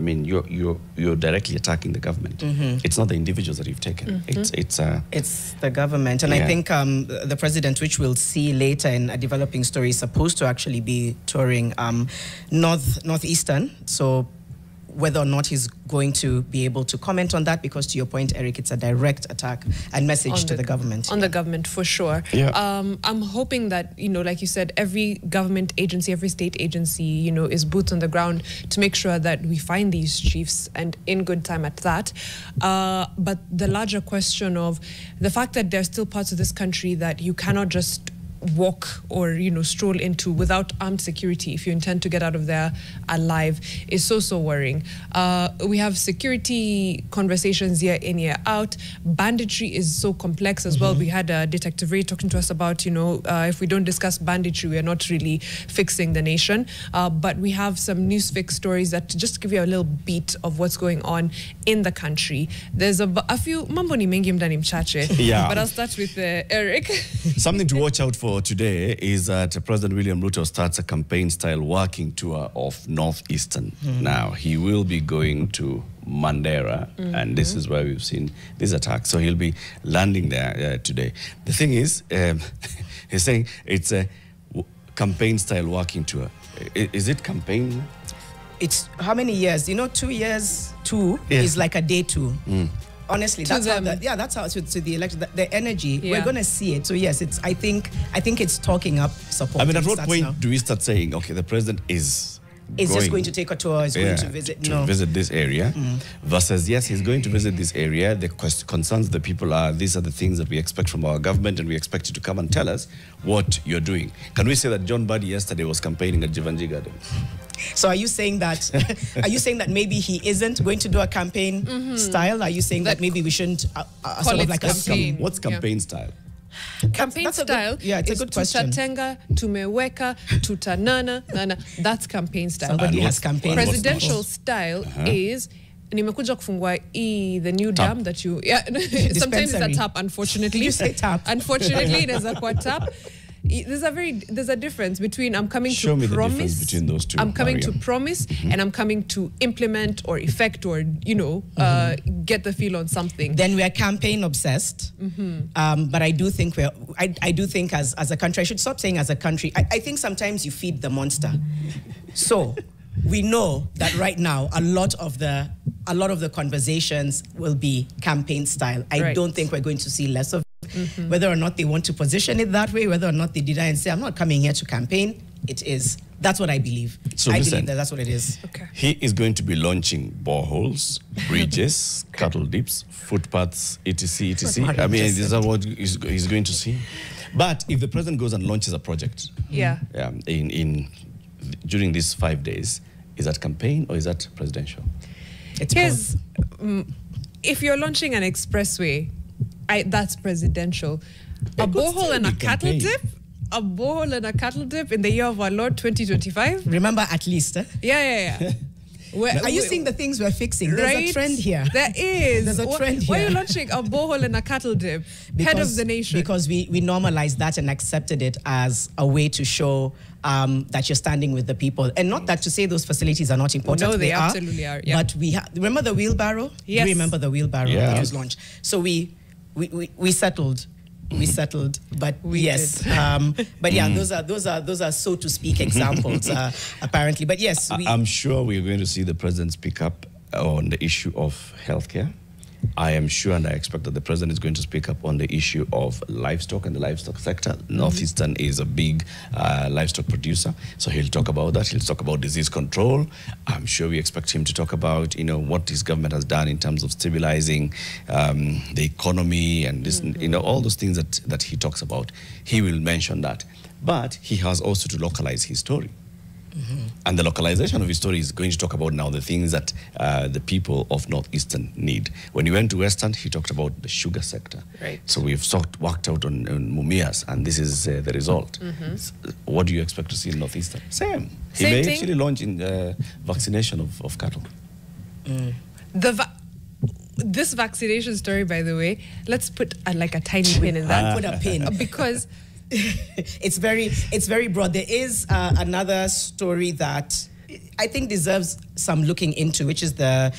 I mean, you're directly attacking the government. It's not the individuals that you've taken. It's the government. And I think the president, which we'll see later in a developing story, is supposed to actually be touring northeastern. So whether or not he's going to be able to comment on that, because to your point, Eric, it's a direct attack and message to the government. On the government, for sure. Yeah. I'm hoping that, like you said, every government agency, every state agency, is boots on the ground to make sure that we find these chiefs, and in good time at that. But the larger question of the fact that there are still parts of this country that you cannot just walk or stroll into without armed security if you intend to get out of there alive is so worrying. We have security conversations year in, year out. Banditry is so complex as well. We had Detective Ray talking to us about if we don't discuss banditry, we are not really fixing the nation. But we have some newsfix stories that just give you a little beat of what's going on in the country. There's a few mambo ni mengi mdani mchache. Yeah. But I'll start with Eric. Something to watch out for today is that President William Ruto starts a campaign-style walking tour of Northeastern. Now, he will be going to Mandera, and this is where we've seen this attack. So he'll be landing there today. The thing is, he's saying it's a campaign-style walking tour. Is it campaign? It's how many years? 2 years, is like a day two. Honestly, that's how to the election, the energy, we're going to see it. So yes, I think it's talking up support. I mean, at what point do we start saying, okay, the president is just going to take a tour, is going to visit visit this area, versus yes, he's going to visit this area. The concerns of the people are, these are the things that we expect from our government, and we expect you to come and tell us what you're doing. Can we say that John Buddy yesterday was campaigning at Jivanji Garden? So are you saying that maybe he isn't going to do a campaign style? Are you saying that maybe we shouldn't sort of like campaign? What's campaign style? Campaign style it's a good question. Tutatenga, tumeweka, tutanana, that's campaign style. Somebody has campaign. Presidential style is nimekuja kufungua the new tap. Dam that you sometimes it's a tap, unfortunately. Did you say tap? Unfortunately, there's a tap. There's a difference between I'm coming Show to me promise. The difference between those two. I'm coming to promise, and I'm coming to implement or effect or get the feel on something. Then we are campaign obsessed. But I do think I do think as a country, I should stop saying as a country. I think sometimes you feed the monster. So we know that right now a lot of the conversations will be campaign style. I don't think we're going to see less of it. Whether or not they want to position it that way, whether or not they deny and say, I'm not coming here to campaign, it is. That's what I believe. So I believe that's what it is. Okay. He is going to be launching boreholes, bridges, cattle dips, footpaths, etc., etc. I mean, these are what he's going to see. But if the president goes and launches a project, during these 5 days, is that campaign or is that presidential? It's if you're launching an expressway, that's presidential. A borehole and a cattle dip? A borehole and a cattle dip in the year of our Lord 2025? Remember, at least. Yeah. Are you seeing the things we're fixing? There's a trend here. There is. There's a trend here. Why are you launching a borehole and a cattle dip? Head of the nation. Because we normalized that and accepted it as a way to show that you're standing with the people. And not that to say those facilities are not important. No, they absolutely are. Yeah. But remember the wheelbarrow? Yes. You remember the wheelbarrow that was launched. So we settled. We settled, but yes, but yeah, those are so to speak examples, apparently. But yes, I'm sure we're going to see the president speak up on the issue of healthcare. I am sure and I expect that the president is going to speak up on the issue of livestock and the livestock sector. Northeastern is a big livestock producer, so he'll talk about that. He'll talk about disease control. I'm sure we expect him to talk about, what his government has done in terms of stabilizing the economy and this, all those things that he talks about. He will mention that. But he has also to localize his story. And the localization of his story is going to talk about now the things that the people of Northeastern need. When he went to Western, he talked about the sugar sector. Right. So we've worked out on Mumias, and this is the result. So what do you expect to see in Northeastern? Same. He may actually launch in vaccination of cattle. This vaccination story, by the way, let's put a tiny pin in that. Put a pin. Because it's very broad. There is another story that I think deserves some looking into, which is the